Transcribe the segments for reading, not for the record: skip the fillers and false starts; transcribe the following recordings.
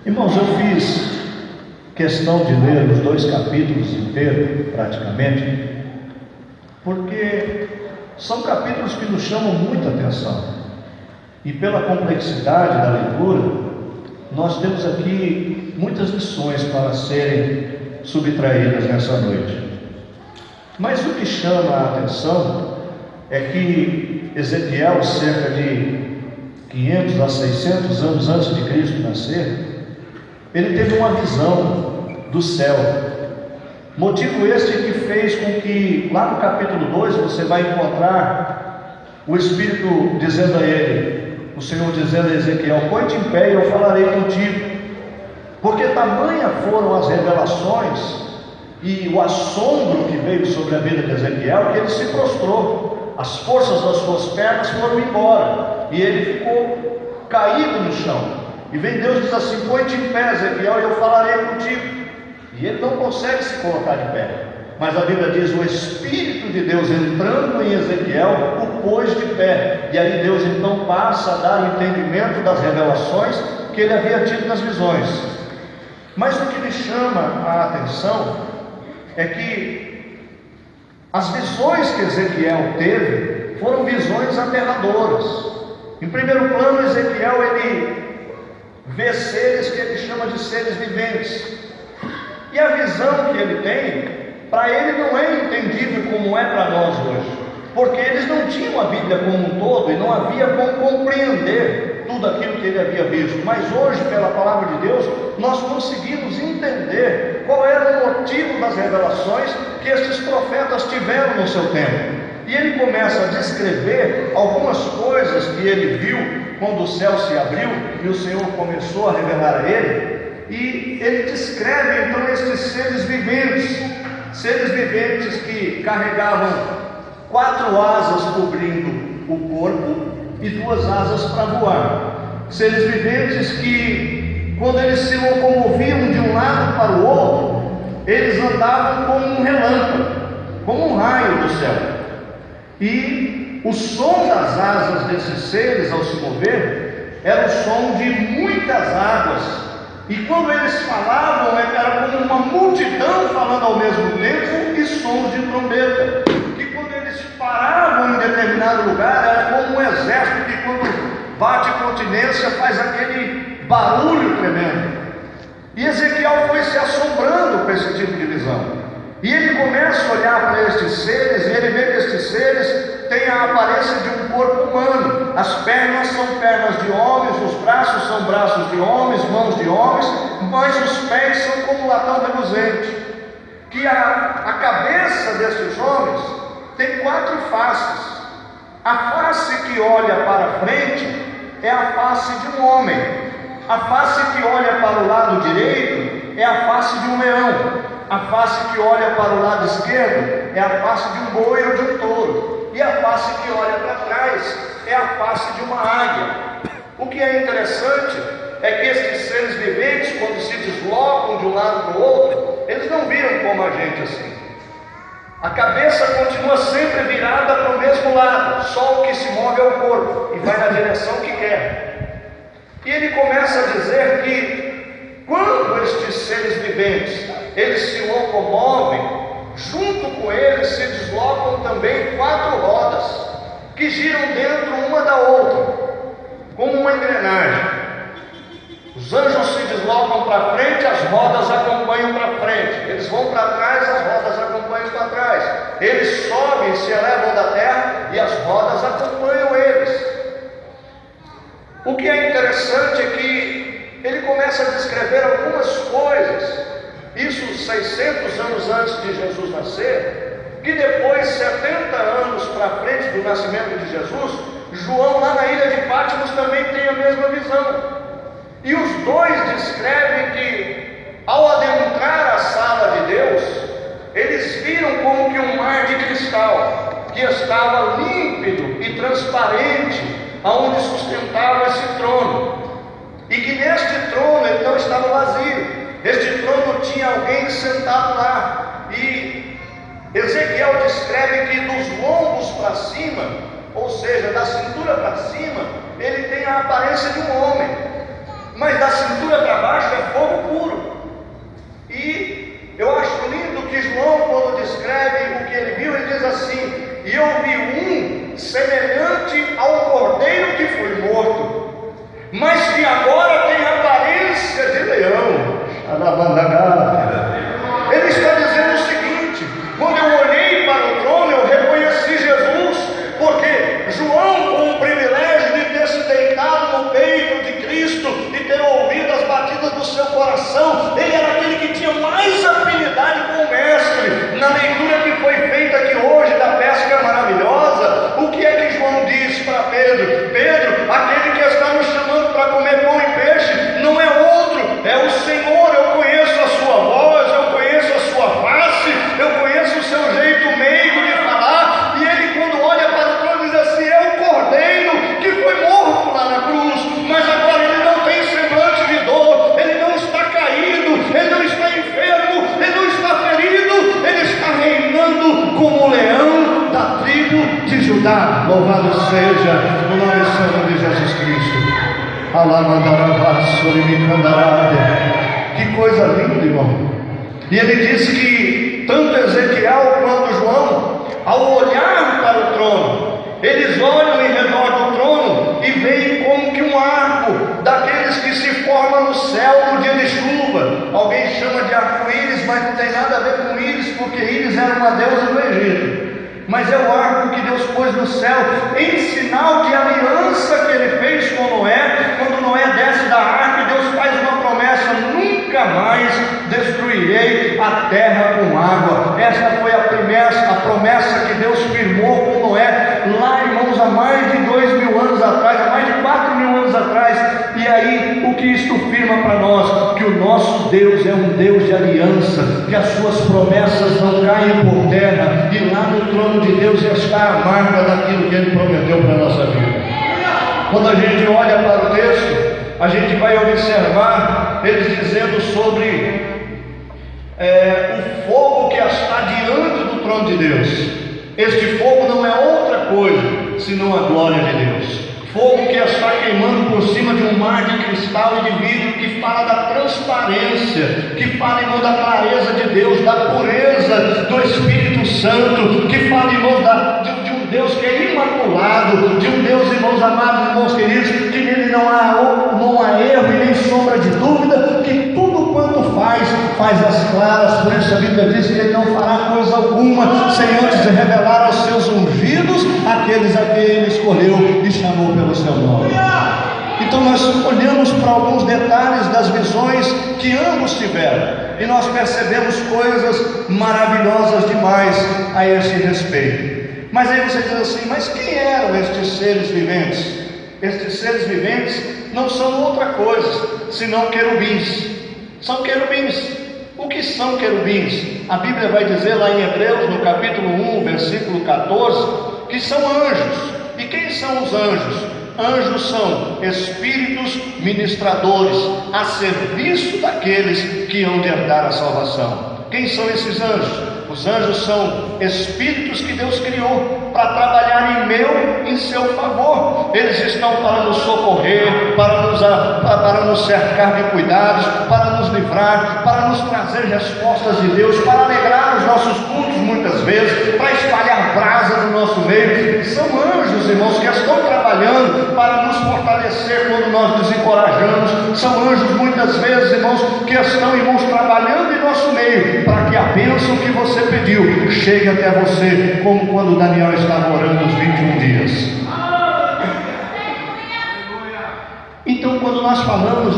Irmãos, eu fiz questão de ler os 2 capítulos inteiros, praticamente, porque são capítulos que nos chamam muita atenção. E pela complexidade da leitura, nós temos aqui muitas lições para serem subtraídas nessa noite. Mas o que chama a atenção é que Ezequiel, cerca de 500 a 600 anos antes de Cristo nascer, ele teve uma visão do céu. Motivo este que fez com que, lá no capítulo 2, você vai encontrar o Espírito dizendo a ele, o Senhor dizendo a Ezequiel: põe-te em pé e eu falarei contigo. Porque tamanha foram as revelações e o assombro que veio sobre a vida de Ezequiel, que ele se prostrou. As forças das suas pernas foram embora e ele ficou caído no chão. E vem Deus e diz assim: põe-te em pé, Ezequiel, e eu falarei contigo. E ele não consegue se colocar de pé. Mas a Bíblia diz: o Espírito de Deus entrando em Ezequiel o pôs de pé. E aí Deus então passa a dar o entendimento das revelações que ele havia tido nas visões. Mas o que me chama a atenção é que as visões que Ezequiel teve foram visões aterradoras. Em primeiro plano, Ezequiel ele vê seres que ele chama de seres viventes. E a visão que ele tem, para ele não é entendível como é para nós hoje, porque eles não tinham a Bíblia como um todo e não havia como compreender tudo aquilo que ele havia visto. Mas hoje, pela palavra de Deus, nós conseguimos entender qual era o motivo das revelações que estes profetas tiveram no seu tempo. E ele começa a descrever algumas coisas que ele viu quando o céu se abriu e o Senhor começou a revelar a ele. E ele descreve então estes seres viventes que carregavam 4 asas cobrindo o corpo e 2 asas para voar. Seres viventes que, quando eles se locomoviam de um lado para o outro, eles andavam como um relâmpago, como um raio do céu. E o som das asas desses seres ao se mover era o som de muitas águas. E quando eles falavam, era como uma multidão falando ao mesmo tempo e sons de trombeta. E quando eles paravam em determinado lugar, era como um exército que quando bate continência faz aquele barulho tremendo. E Ezequiel foi se assombrando com esse tipo de visão. E ele começa a olhar para estes seres, e ele vê que estes seres têm a aparência de um corpo humano. As pernas são pernas de homens, os braços são braços de homens, mãos de homens, mas os pés são como latão reluzente. Que a cabeça destes homens tem 4 faces. A face que olha para frente é a face de um homem. A face que olha para o lado direito é a face de um leão. A face que olha para o lado esquerdo é a face de um boi ou de um touro. E a face que olha para trás é a face de uma águia. O que é interessante é que esses seres viventes, quando se deslocam de um lado para o outro, eles não viram como a gente assim. A cabeça continua sempre virada para o mesmo lado, só o que se move é o corpo e vai na direção que quer. E ele começa a dizer que quando estes seres viventes eles se locomovem, junto com eles se deslocam também 4 rodas, que giram dentro uma da outra, como uma engrenagem. Os anjos se deslocam para frente, as rodas acompanham para frente. Eles vão para trás, as rodas acompanham para trás. Eles sobem, se elevam da terra e as rodas acompanham eles. O que é interessante é que ele começa a descrever algumas coisas, isso 600 anos antes de Jesus nascer, que depois, 70 anos para frente do nascimento de Jesus, João lá na ilha de Patmos também tem a mesma visão. E os dois descrevem que, ao adentrar a sala de Deus, eles viram como que um mar de cristal, que estava límpido e transparente, aonde sustentava esse trono. E que neste trono ele não estava vazio. Este trono tinha alguém sentado lá. E Ezequiel descreve que dos lombos para cima, ou seja, da cintura para cima, ele tem a aparência de um homem. Mas da cintura para baixo é e eu vi um semelhante ao cordeiro que foi morto, mas que agora tem aparência de leão. Ele está dizendo o seguinte: quando eu olhei para o trono, eu reconheci Jesus, porque João, com o privilégio de ter se deitado no peito de Cristo e ter ouvido as batidas do seu coração, ele era aquele que tinha mais afinidade com o Mestre. Na leitura que foi feita aqui hoje da pesca maravilhosa, o que é que João diz para Pedro? Pedro, aquele que está nos chamando para comer pão e peixe, não é outro, é o Senhor. Eu conheço a sua voz, eu conheço a sua face, eu conheço o seu jeito meigo de falar. E ele, quando olha para o trono, diz assim: é o cordeiro que foi morto lá na cruz, mas agora ele não tem semblante de dor, ele não está caído, ele não está enfermo, ele não está ferido, ele está reinando como o leão da tribo de Judá. Louvado seja o nome santo de Jesus Cristo. Que coisa linda, irmão. E ele disse que tanto Ezequiel quanto João, ao olhar para o trono, eles olham em redor do trono e veem como que um arco daqueles que se forma no céu no dia de chuva. Alguém chama de arco-íris, mas não tem nada a ver com íris, porque íris era uma deusa do Egito. Mas é o arco que Deus pôs no céu, em sinal de aliança que ele fez com Noé. Quando Noé desce da arca, Deus faz uma promessa: nunca mais destruirei a terra com água. Esta foi a promessa que Deus firmou com Noé, lá, irmãos, há mais de 2.000 anos atrás, há mais de 4.000 anos atrás. E aí, o que isto firma para nós? Que o nosso Deus é um Deus de aliança, que as suas promessas não caem por terra, e lá no trono de Deus está a marca daquilo que Ele prometeu para a nossa vida. Quando a gente olha para o texto, a gente vai observar eles dizendo sobre o fogo que está diante do trono de Deus. Este fogo não é outra coisa senão a glória de Deus. Fogo que está queimando por cima de um mar de cristal e de vidro, que fala da transparência, que fala, irmão, da clareza de Deus, da pureza do Espírito Santo, que fala, irmão, de um Deus que é imaculado, de um Deus, irmãos amados, irmãos queridos, que nele não há erro e nem sombra de dúvida, que tudo quanto faz as claras. Por isso a Bíblia diz que ele não fará coisa alguma sem antes revelar aos seus ungidos aqueles a quem ele escolheu e chamou pelo seu nome. Então nós olhamos para alguns detalhes das visões que ambos tiveram, e nós percebemos coisas maravilhosas demais a esse respeito. Mas aí você diz assim: mas quem eram estes seres viventes? Estes seres viventes não são outra coisa senão querubins. São querubins. O que são querubins? A Bíblia vai dizer lá em Hebreus, no capítulo 1, versículo 14, que são anjos. E quem são os anjos? Anjos são espíritos ministradores a serviço daqueles que hão de herdar a salvação. Quem são esses anjos? Os anjos são espíritos que Deus criou para trabalhar em seu favor. Eles estão para nos socorrer, para nos cercar de cuidados, para nos livrar, para nos trazer respostas de Deus, para alegrar os nossos cultos muitas vezes, para espalhar brasa no nosso meio. São anjos, irmãos, que estão trabalhando para nos fortalecer quando nós desencorajamos. São anjos muitas vezes, irmãos, que estão, irmãos, trabalhando em nosso meio, para que a bênção que você pediu chegue até você, como quando Daniel estava orando os 21 dias. Então, quando nós falamos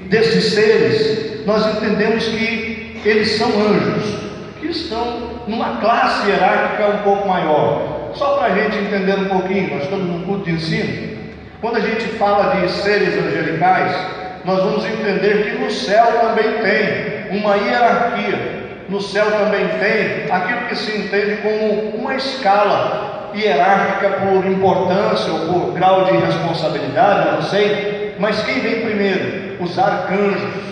desses seres, nós entendemos que eles são anjos, que estão numa classe hierárquica um pouco maior. Só para a gente entender um pouquinho, nós estamos num culto de ensino. Quando a gente fala de seres angelicais, nós vamos entender que no céu também tem uma hierarquia. No céu também tem aquilo que se entende como uma escala hierárquica por importância ou por grau de responsabilidade, eu não sei. Mas quem vem primeiro? Os arcanjos,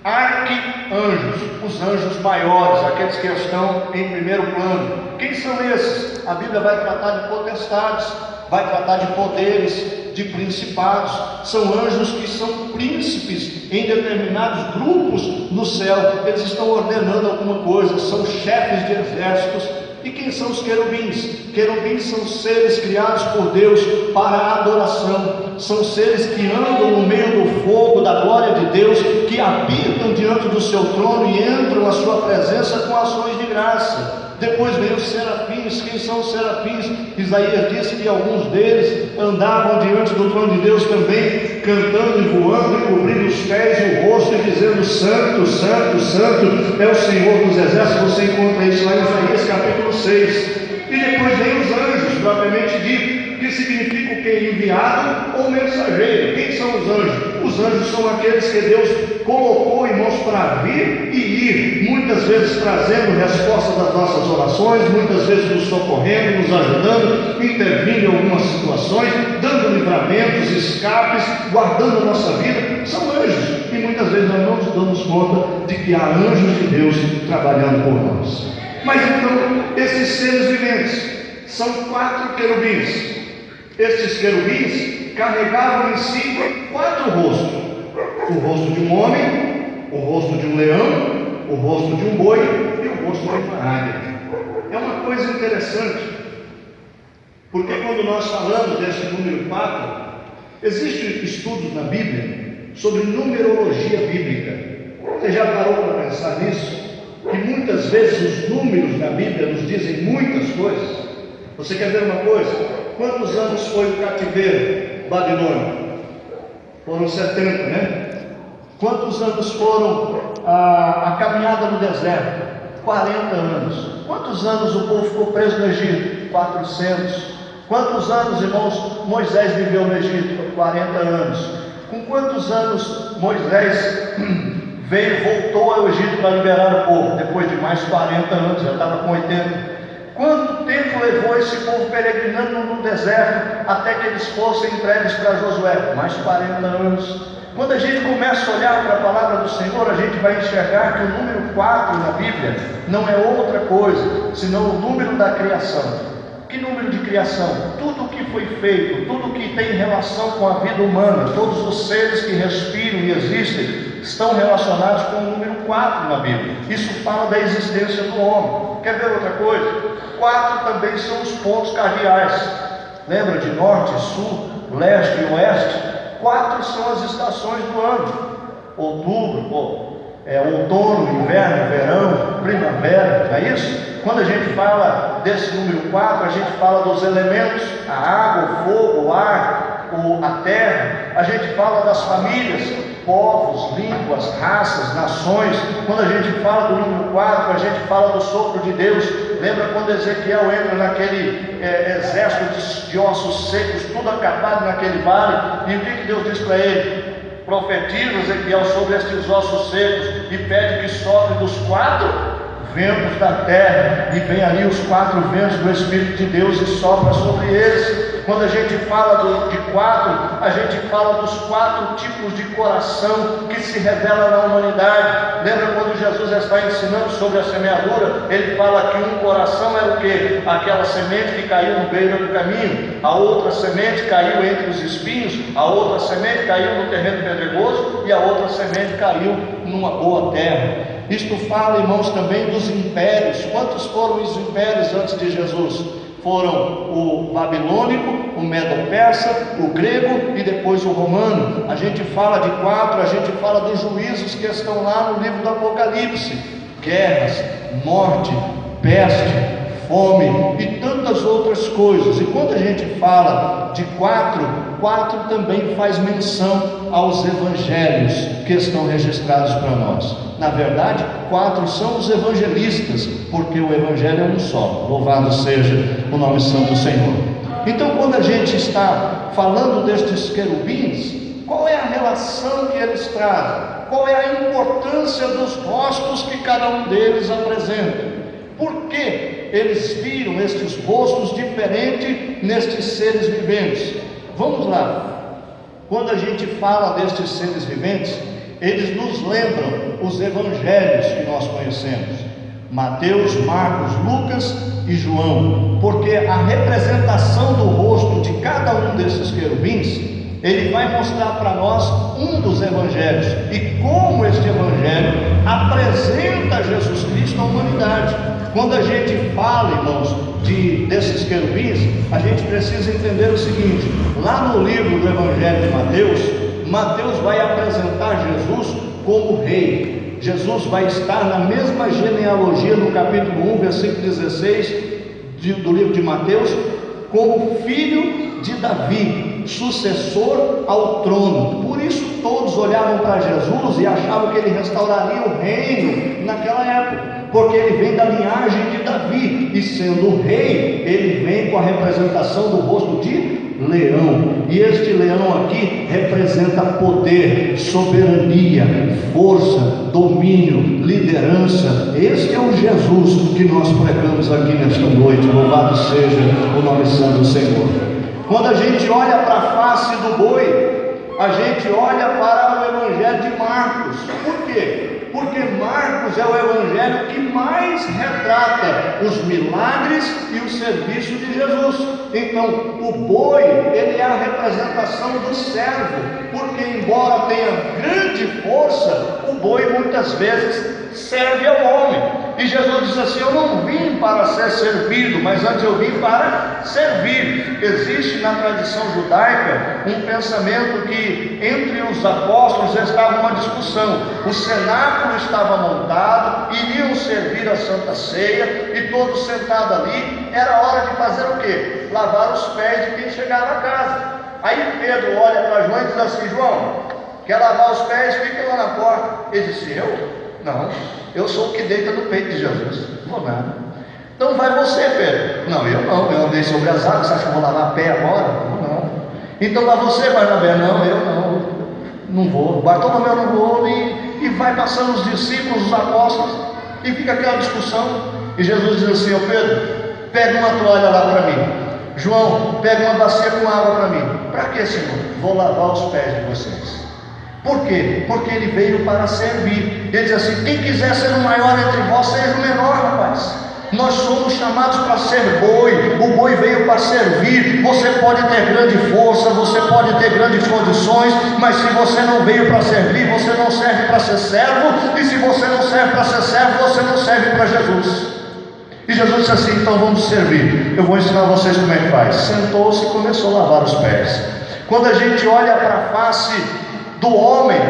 arquianjos, os anjos maiores, aqueles que estão em primeiro plano. Quem são esses? A Bíblia vai tratar de potestades, vai tratar de poderes, de principados. São anjos que são príncipes em determinados grupos no céu. Eles estão ordenando alguma coisa, são chefes de exércitos, E quem são os querubins? Querubins são seres criados por Deus para a adoração, são seres que andam no meio do fogo da glória de Deus, que habitam diante do seu trono e entram na sua presença com ações de graça. Depois vem os serafins. Quem são os serafins? Isaías disse que alguns deles andavam diante do trono de Deus também, cantando e voando, e cobrindo os pés e o rosto, e dizendo: Santo, Santo, Santo é o Senhor dos exércitos. Você encontra isso lá em Isaías capítulo 6. E depois vem os anjos, propriamente dito, que significa o que? Enviado ou mensageiro. Quem são os anjos? Os anjos são aqueles que Deus colocou em mãos para vir e ir, muitas vezes trazendo respostas das nossas orações, muitas vezes nos socorrendo, nos ajudando, intervindo em algumas situações, dando livramentos, escapes, guardando a nossa vida. São anjos, e muitas vezes nós não nos damos conta de que há anjos de Deus trabalhando por nós. Mas então, esses seres viventes são 4 querubins. Estes querubins carregavam em si 4 rostos: o rosto de um homem, o rosto de um leão, o rosto de um boi e o rosto de uma águia. É uma coisa interessante, porque quando nós falamos desse número 4, existem estudos na Bíblia sobre numerologia bíblica. Você já parou para pensar nisso? Que muitas vezes os números da Bíblia nos dizem muitas coisas. Você quer ver uma coisa? Quantos anos foi o cativeiro babilônico? Foram 70, né? Quantos anos foram a caminhada no deserto? 40 anos. Quantos anos o povo ficou preso no Egito? 400. Quantos anos, irmãos, Moisés viveu no Egito? 40 anos. Com quantos anos Moisés voltou ao Egito para liberar o povo? Depois de mais 40 anos, já estava com 80. Quanto tempo levou esse povo peregrinando no deserto até que eles fossem entregues para Josué? Mais 40 anos. Quando a gente começa a olhar para a palavra do Senhor, a gente vai enxergar que o número 4 na Bíblia não é outra coisa senão o número da criação. Que número de criação? Tudo o que foi feito, tudo que tem relação com a vida humana, todos os seres que respiram e existem, estão relacionados com o número 4 na Bíblia. Isso fala da existência do homem. Quer ver outra coisa? 4 também são os pontos cardeais. Lembra de norte, sul, leste e oeste? 4 são as estações do ano: outubro, outono, inverno, verão, primavera, não é isso? Quando a gente fala desse número 4, a gente fala dos elementos: a água, o fogo, o ar, a terra. A gente fala das famílias, povos, línguas, raças, nações. Quando a gente fala do número 4, a gente fala do sopro de Deus. Lembra quando Ezequiel entra naquele exército de ossos secos, tudo acabado naquele vale, e o que Deus diz para ele? Profetiza, Ezequiel, sobre estes ossos secos e pede que sopre dos 4 ventos da terra, e vem ali os 4 ventos do Espírito de Deus e sopra sobre eles. Quando a gente fala de 4, a gente fala dos 4 tipos de coração que se revelam na humanidade. Lembra quando Jesus está ensinando sobre a semeadura? Ele fala que um coração era o quê? Aquela semente que caiu no beira do caminho, a outra semente caiu entre os espinhos, a outra semente caiu no terreno pedregoso e a outra semente caiu numa boa terra. Isto fala, irmãos, também dos impérios. Quantos foram os impérios antes de Jesus? Foram o babilônico, o medo-persa, o grego e depois o romano. A gente fala de 4, a gente fala dos juízos que estão lá no livro do Apocalipse: guerras, morte, peste, fome e tantas outras coisas. E quando a gente fala de 4 também faz menção aos evangelhos que estão registrados para nós. Na verdade, 4 são os evangelistas, porque o evangelho é um só. Louvado seja o nome santo do Senhor. Então, quando a gente está falando destes querubins, qual é a relação que eles trazem? Qual é a importância dos rostos que cada um deles apresenta? Por que eles viram estes rostos diferentes nestes seres viventes? Vamos lá. Quando a gente fala destes seres viventes, eles nos lembram os evangelhos que nós conhecemos: Mateus, Marcos, Lucas e João, porque a representação do rosto de cada um desses querubins ele vai mostrar para nós um dos evangelhos e como este evangelho apresenta Jesus Cristo à humanidade. Quando a gente fala, irmãos, desses querubins, a gente precisa entender o seguinte: lá no livro do Evangelho de Mateus, Mateus vai apresentar Jesus como rei. Jesus vai estar na mesma genealogia no capítulo 1, versículo 16 do livro de Mateus, como filho de Davi, sucessor ao trono. Por isso todos olhavam para Jesus e achavam que ele restauraria o reino naquela época, porque ele vem da linhagem de Davi, e sendo rei, ele vem com a representação do rosto de leão, e este leão aqui representa poder, soberania, força, domínio, liderança. Este é o Jesus que nós pregamos aqui nesta noite. Louvado seja o nome santo do Senhor. Quando a gente olha para a face do boi, a gente olha para o Evangelho de Marcos. Por quê? Porque Marcos é o evangelho que mais retrata os milagres e o serviço de Jesus. Então, o boi, ele é a representação do servo, porque embora tenha grande força, o boi muitas vezes serve ao homem. E Jesus diz assim: eu não vim para ser servido, mas antes eu vim para servir. Existe na tradição judaica um pensamento que entre os apóstolos estava uma discussão. O cenáculo estava montado, iriam servir a Santa Ceia, e todos sentados ali, era hora de fazer o quê? Lavar os pés de quem chegava a casa. Aí Pedro olha para João e diz assim: João, quer lavar os pés? Fica lá na porta. Ele disse: eu? Não, eu sou o que deita no peito de Jesus. Não vou nada. Então vai você, Pedro. Não, eu não, eu andei sobre as águas. Você acha que eu vou lavar pé agora? Não. Então vai você, Barnabé. Não, eu não vou. Bartolomeu, não vou. E vai passando os discípulos, os apóstolos, e fica aquela discussão. E Jesus diz assim: ô Pedro, pega uma toalha lá para mim. João, pega uma bacia com água para mim. Para quê, Senhor? Vou lavar os pés de vocês. Por quê? Porque ele veio para servir. Ele diz assim: quem quiser ser o maior entre vós, seja o menor, rapaz. Nós somos chamados para ser boi. O boi veio para servir. Você pode ter grande força, você pode ter grandes condições, mas se você não veio para servir, você não serve para ser servo. E se você não serve para ser servo, você não serve para Jesus. E Jesus disse assim: então vamos servir. Eu vou ensinar vocês como é que faz. Sentou-se e começou a lavar os pés. Quando a gente olha para a face do homem,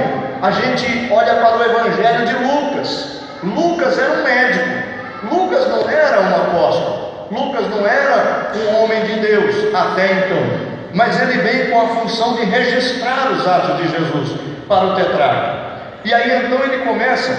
a gente olha para o evangelho de Lucas. Lucas era um médico. Lucas não era um apóstolo. Lucas não era um homem de Deus até então, mas ele vem com a função de registrar os atos de Jesus para o tetrarca. E aí então ele começa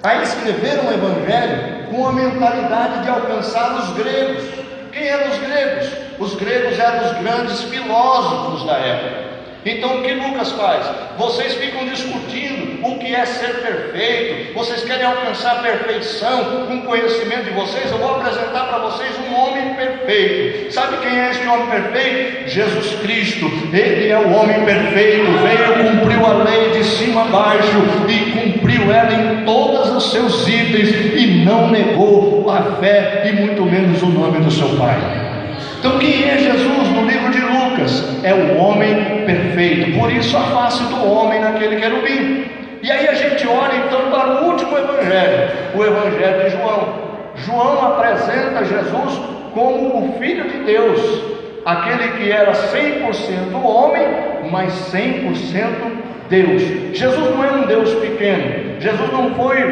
a escrever um evangelho com a mentalidade de alcançar os gregos. Quem eram os gregos? Os gregos eram os grandes filósofos da época. Então o que Lucas faz? Vocês ficam discutindo o que é ser perfeito, vocês querem alcançar a perfeição com o conhecimento de vocês. Eu vou apresentar para vocês um homem perfeito. Sabe quem é este homem perfeito? Jesus Cristo. Ele é o homem perfeito, veio, cumpriu a lei de cima a baixo e cumpriu ela em todos os seus itens, e não negou a fé e muito menos o nome do seu Pai. Então quem é Jesus no livro de Lucas? É o homem perfeito. Por isso a face do homem naquele querubim. E aí a gente olha então para o último evangelho, o evangelho de João. João apresenta Jesus como o Filho de Deus, aquele que era 100% homem, mas 100% Deus. Jesus não é um Deus pequeno. Jesus não foi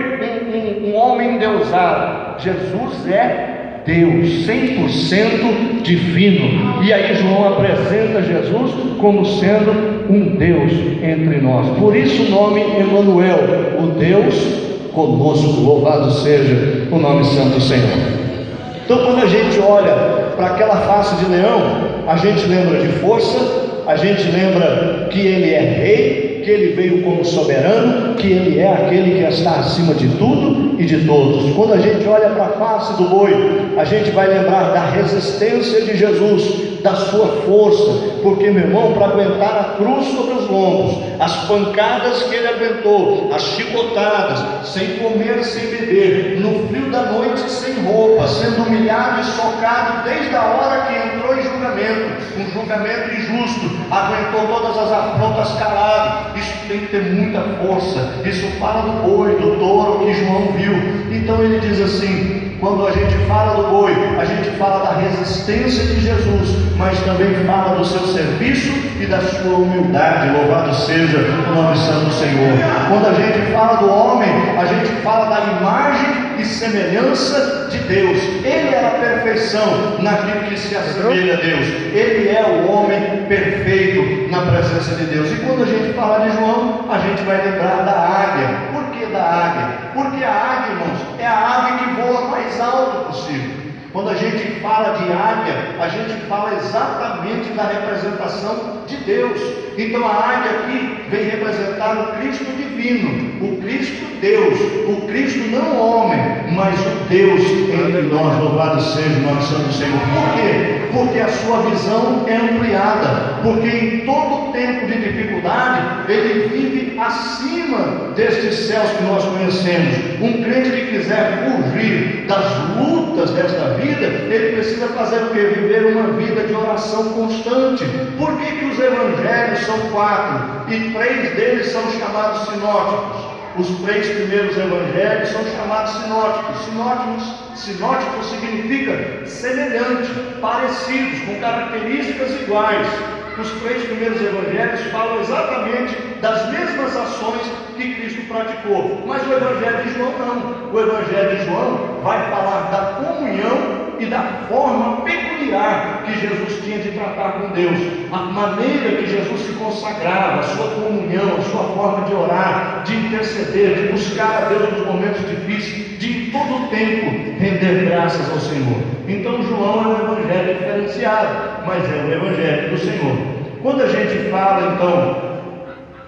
um homem endeusado. Jesus é Deus, 100% divino. E aí João apresenta Jesus como sendo um Deus entre nós. Por isso o nome Emanuel, o Deus conosco. Louvado seja o nome santo do Senhor. Então quando a gente olha para aquela face de leão, a gente lembra de força, a gente lembra que ele é rei, que ele veio como soberano, que ele é aquele que está acima de tudo e de todos. Quando a gente olha para a face do boi, a gente vai lembrar da resistência de Jesus da sua força, porque, meu irmão, para aguentar a cruz sobre os lombos, as pancadas que ele aguentou, as chicotadas, sem comer, sem beber, no frio da noite, sem roupa, sendo humilhado e socado desde a hora que entrou em julgamento, um julgamento injusto, aguentou todas as afrontas calado. Isso tem que ter muita força. Isso fala do boi, do touro que João viu. Então ele diz assim: quando a gente fala do boi, a gente fala da resistência de Jesus, mas também fala do seu serviço e da sua humildade. Louvado seja o nome santo do Senhor. Quando a gente fala do homem, a gente fala da imagem e semelhança de Deus. Ele é a perfeição naquilo que se assemelha a Deus. Ele é o homem perfeito na presença de Deus. E quando a gente fala de João, a gente vai lembrar da águia. Por que da águia? Porque a águia, irmãos, é a ave que voa mais alto possível. Quando a gente fala de águia, a gente fala exatamente da representação de Deus. Então a águia aqui vem representar o Cristo divino, o Cristo Deus, o Cristo não homem, mas o Deus entre nós. Louvado seja o nome santo do Senhor. Por quê? Porque a sua visão é ampliada, porque em todo tempo de dificuldade ele vive acima destes céus que nós conhecemos. Um crente que quiser fugir das lutas desta vida, ele precisa fazer o que? Viver uma vida de oração constante. Por que os evangelhos são 4 e 3 deles são chamados sinóticos? Os 3 primeiros evangelhos são chamados sinóticos. Sinótico significa semelhante, parecidos, com características iguais. Os 3 primeiros evangelhos falam exatamente das mesmas ações que Cristo praticou, mas o evangelho de João não. O evangelho de João vai falar da comunhão e da forma peculiar que Jesus tinha de tratar com Deus, a maneira que Jesus se consagrava, a sua comunhão, a sua forma de orar, de interceder, de buscar a Deus nos momentos difíceis, de em todo o tempo render graças ao Senhor. Então João é um evangelho diferenciado, mas é o evangelho do Senhor. Quando a gente fala então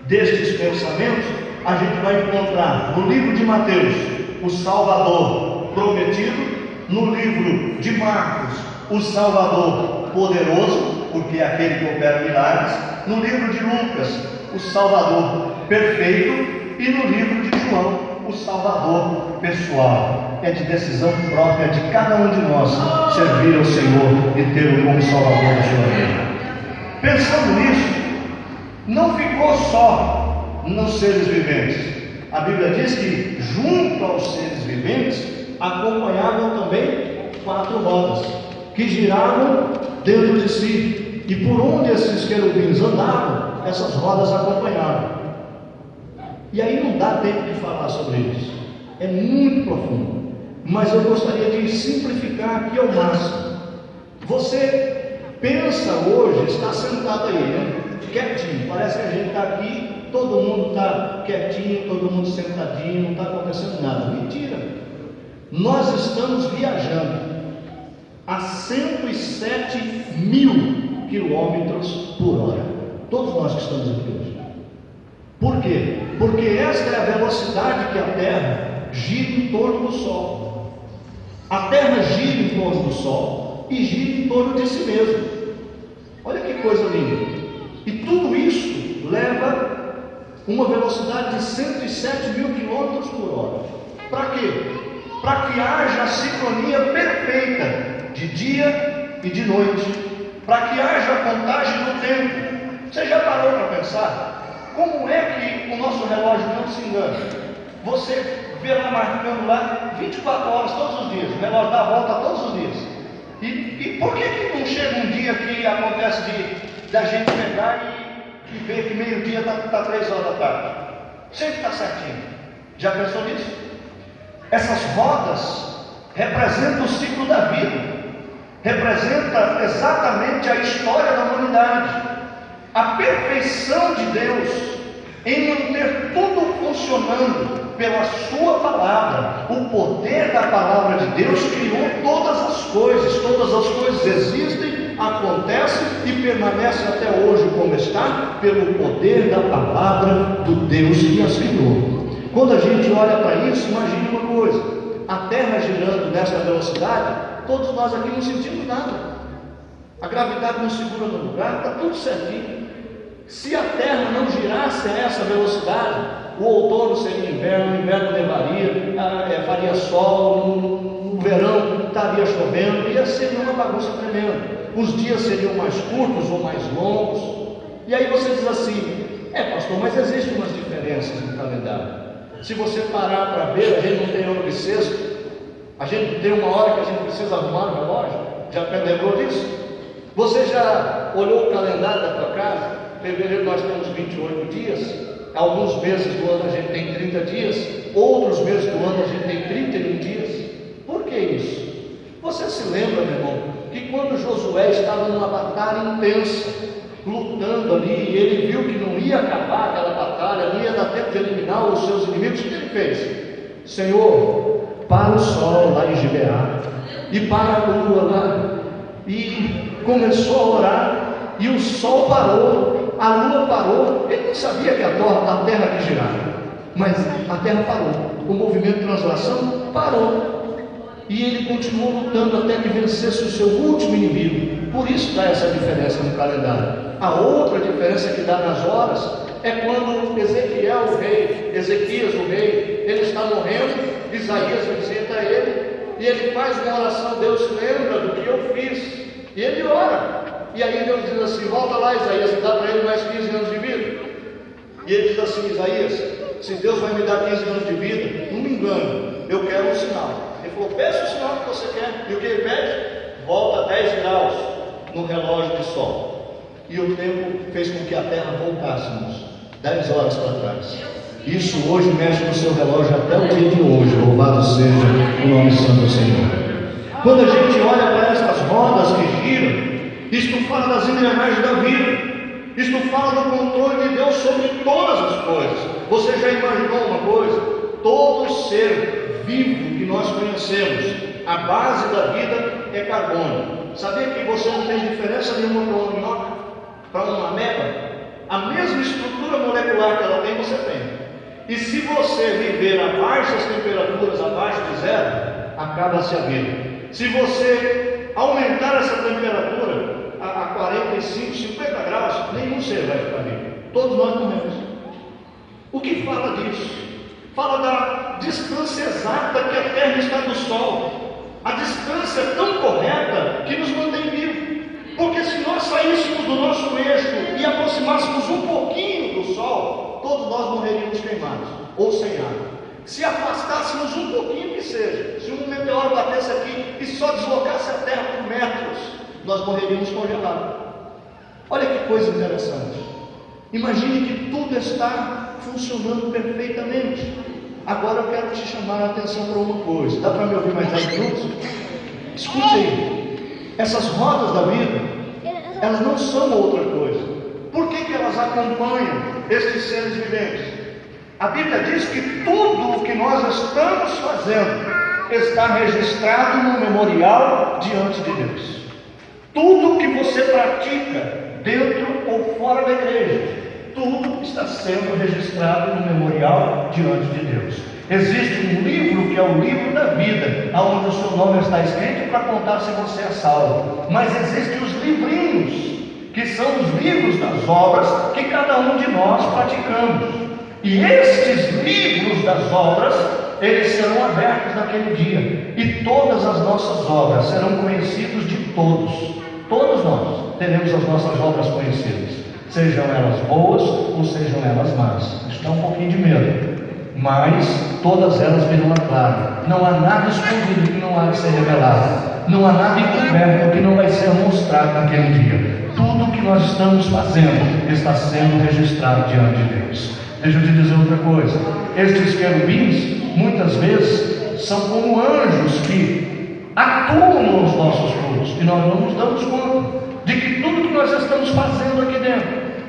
destes pensamentos, a gente vai encontrar no livro de Mateus o Salvador prometido, no livro de Marcos o Salvador poderoso, porque é aquele que opera milagres, no livro de Lucas o Salvador perfeito e no livro de João o Salvador pessoal. É de decisão própria de cada um de nós servir ao Senhor e ter-o como Salvador da sua vida. Pensando nisso, não ficou só nos seres viventes. A Bíblia diz que junto aos seres viventes acompanhavam também 4 rodas que giravam dentro de si, e por onde esses querubins andavam, essas rodas acompanhavam. E aí não dá tempo de falar sobre isso, é muito profundo, mas eu gostaria de simplificar aqui ao máximo. Você pensa hoje, está sentado aí, né? Quietinho, parece que a gente está aqui, todo mundo está quietinho, todo mundo sentadinho, não está acontecendo nada. Mentira! Nós estamos viajando a 107 mil quilômetros por hora, todos nós que estamos aqui hoje. Por quê? Porque esta é a velocidade que a Terra gira em torno do Sol. A Terra gira em torno do Sol e gira em torno de si mesma. Olha que coisa linda! E tudo isso leva uma velocidade de 107 mil quilômetros por hora. Para quê? Para que haja a sincronia perfeita de dia e de noite, para que haja a contagem do tempo. Você já parou para pensar? Como é que o nosso relógio não se engana? Você vê lá marcando lá 24 horas todos os dias, o relógio dá a volta todos os dias. E por que não chega um dia que acontece da gente pegar e ver que meio-dia está 3 horas da tarde? Sempre está certinho. Já pensou nisso? Essas rodas representam o ciclo da vida, representa exatamente a história da humanidade, a perfeição de Deus em manter tudo funcionando pela sua palavra. O poder da palavra de Deus criou todas as coisas existem, acontecem e permanecem até hoje como está, pelo poder da palavra do Deus que as criou. Quando a gente olha para isso, imagine uma coisa: a Terra girando nessa velocidade, todos nós aqui não sentimos nada. a gravidade não segura no lugar, está tudo certinho. Se a Terra não girasse a essa velocidade, o outono seria inverno, o inverno nevaria, faria sol, no verão estaria chovendo, ia ser uma bagunça tremenda. Os dias seriam mais curtos ou mais longos. E aí você diz assim: pastor, mas existem umas diferenças no calendário. Se você parar para ver, a gente não tem ano bissexto, a gente tem uma hora que a gente precisa arrumar o relógio. Já lembrou disso? Você já olhou o calendário da tua casa? Fevereiro nós temos 28 dias, alguns meses do ano a gente tem 30 dias, outros meses do ano a gente tem 31 dias. Por que isso? Você se lembra, meu irmão, que quando Josué estava numa batalha intensa, lutando ali, e ele viu que não ia acabar aquela batalha, não ia dar tempo de eliminar os seus inimigos, o que ele fez? Senhor, para o sol lá em Gibeá, e para a lua lá, e começou a orar, e o sol parou, a lua parou. Ele não sabia que a terra que girava, mas a terra parou, o movimento de translação parou, e ele continuou lutando até que vencesse o seu último inimigo. Por isso dá essa diferença no calendário. A outra diferença que dá nas horas é quando Ezequias o rei, ele está morrendo, Isaías visita ele, e ele faz uma oração: Deus, lembra do que eu fiz, e ele ora, e aí Deus diz assim: volta lá, Isaías, e dá para ele mais 15 anos de vida. E ele diz assim: Isaías, se Deus vai me dar 15 anos de vida, não me engano, eu quero um sinal. Ele falou: peça o sinal que você quer. E o que ele pede? Volta 10 graus no relógio de sol. E o tempo fez com que a terra voltasse, 10 horas para trás. Isso hoje mexe no seu relógio até o dia de hoje. Louvado seja o nome santo do Senhor. Quando a gente olha para essas rodas que giram, isto fala das engrenagens da vida. Isto fala do controle de Deus sobre todas as coisas. Você já imaginou uma coisa? Todo ser vivo que nós conhecemos, a base da vida é carbono. Sabia que você não tem diferença nenhuma para uma minhoca, para uma ameba? A mesma estrutura molecular que ela tem, você tem. E se você viver a baixas temperaturas, abaixo de zero, acaba-se a vida. Se você aumentar essa temperatura a 45, 50 graus, nenhum ser vai ficar vivo. Todos nós morremos. O que fala disso? Fala da distância exata que a Terra está do Sol. A distância é tão correta que nos mantém vivos. Porque se nós saíssemos do nosso eixo e aproximássemos um pouquinho do Sol, todos nós morreríamos queimados ou sem água. Se afastássemos um pouquinho que seja, se um meteoro batesse aqui e só deslocasse a Terra por metros, nós morreríamos congelados. Olha que coisa interessante. Imagine que tudo está funcionando perfeitamente. Agora eu quero te chamar a atenção para uma coisa. Dá para me ouvir mais 10 minutos? Escute aí. Essas rodas da vida, elas não são outra coisa. Por que elas acompanham estes seres viventes? A Bíblia diz que tudo o que nós estamos fazendo está registrado no memorial diante de Deus. Tudo o que você pratica, dentro ou fora da igreja, tudo está sendo registrado no memorial diante de Deus. Existe um livro que é o livro da vida, onde o seu nome está escrito para contar se você é salvo. Mas existem os livrinhos, que são os livros das obras que cada um de nós praticamos. E estes livros das obras, eles serão abertos naquele dia, e todas as nossas obras serão conhecidas de todos. Todos nós teremos as nossas obras conhecidas, sejam elas boas ou sejam elas más. Isso dá um pouquinho de medo, mas todas elas virão a claro. Não há nada escondido que não há de ser revelado, não há nada encoberto que não vai ser mostrado naquele dia. Tudo que nós estamos fazendo está sendo registrado diante de Deus. Deixa eu te dizer outra coisa. Estes querubins, muitas vezes, são como anjos que atuam nos nossos frutos, e nós não nos damos conta de que tudo que nós estamos fazendo aqui dentro,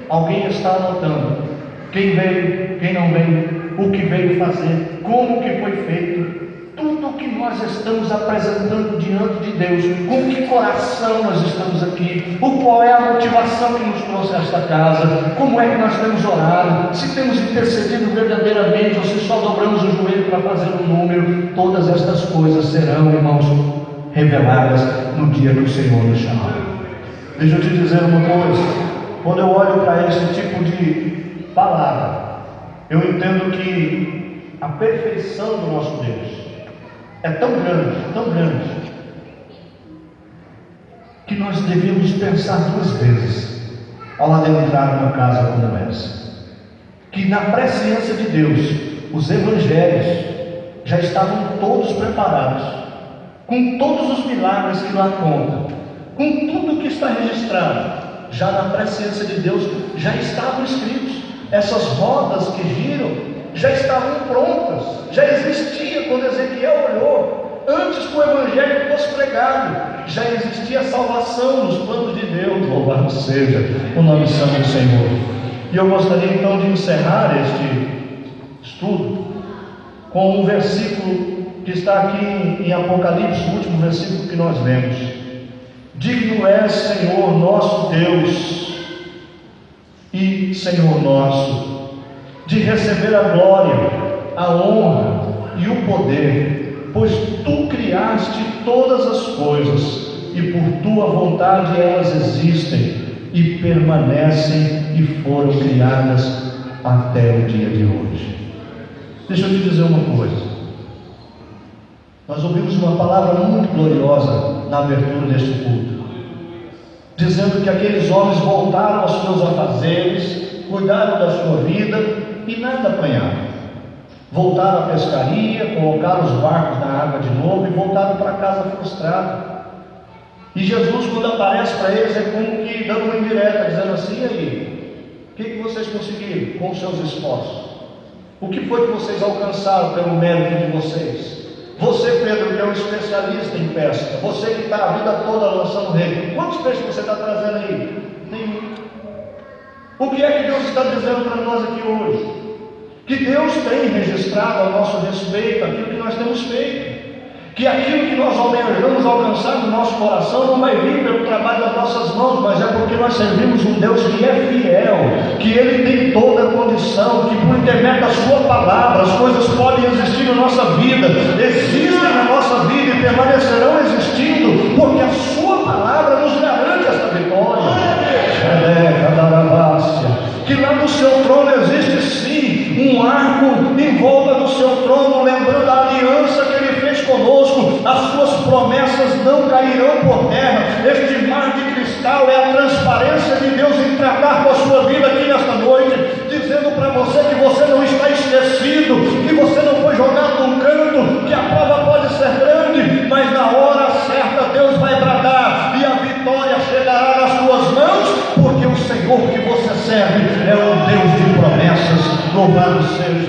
alguém está anotando. Quem veio, quem não veio, o que veio fazer, como que foi feito. Tudo que nós estamos apresentando diante de Deus, com que coração nós estamos aqui, qual é a motivação que nos trouxe a esta casa, como é que nós temos orado, se temos intercedido verdadeiramente ou se só dobramos o joelho para fazer um número. Todas estas coisas serão, irmãos, reveladas no dia que o Senhor nos chamar. Deixa eu te dizer uma coisa, quando eu olho para esse tipo de palavra, eu entendo que a perfeição do nosso Deus é tão grande, que nós devemos pensar duas vezes ao adentrar uma casa como essa. Que na presciência de Deus, os evangelhos já estavam todos preparados, com todos os milagres que lá contam, com tudo que está registrado, já na presciência de Deus, já estavam escritos. Essas rodas que giram já estavam prontas, já existia quando Ezequiel olhou, antes que o evangelho fosse pregado, já existia salvação nos planos de Deus. Louvado seja o nome santo do Senhor. E eu gostaria então de encerrar este estudo com um versículo que está aqui em Apocalipse, o último versículo que nós lemos. Digno és, Senhor nosso Deus e Senhor nosso, de receber a glória, a honra e o poder, pois tu criaste todas as coisas, e por tua vontade elas existem e permanecem e foram criadas até o dia de hoje. Deixa eu te dizer uma coisa. Nós ouvimos uma palavra muito gloriosa na abertura deste culto, dizendo que aqueles homens voltaram aos seus afazeres, cuidaram da sua vida e nada apanharam. Voltaram à pescaria, colocaram os barcos na água de novo e voltaram para casa frustrados. E Jesus, quando aparece para eles, é como que dando uma indireta, dizendo assim: e aí, o que vocês conseguiram com os seus esforços? O que foi que vocês alcançaram pelo mérito de vocês? Você, Pedro, que é um especialista em pesca, você que está a vida toda lançando rede, quantos peixes você está trazendo aí? Nenhum. O que é que Deus está dizendo para nós aqui hoje? Que Deus tem registrado ao nosso respeito aquilo que nós temos feito, que aquilo que nós almejamos alcançar no nosso coração não vai vir pelo trabalho das nossas mãos, mas é porque nós servimos um Deus que é fiel, que Ele tem toda a condição, que por intermédio da sua palavra as coisas podem existir na nossa vida, existem na nossa vida e permanecerão existindo, porque a sua palavra nos garante essa vitória. Que lá no seu trono existe sim um arco em volta do seu trono, lembrando a aliança que Ele fez conosco. As suas promessas não cairão por terra. Este mar de cristal é a transparência de Deus em tratar com a sua vida aqui nesta noite, dizendo para você que você não está esquecido, que você não foi jogado num canto, que a prova pode ser grande, mas na hora certa Deus vai bradar e a vitória chegará nas suas mãos, porque o Senhor que você serve é um Deus de promessas. Louvado seja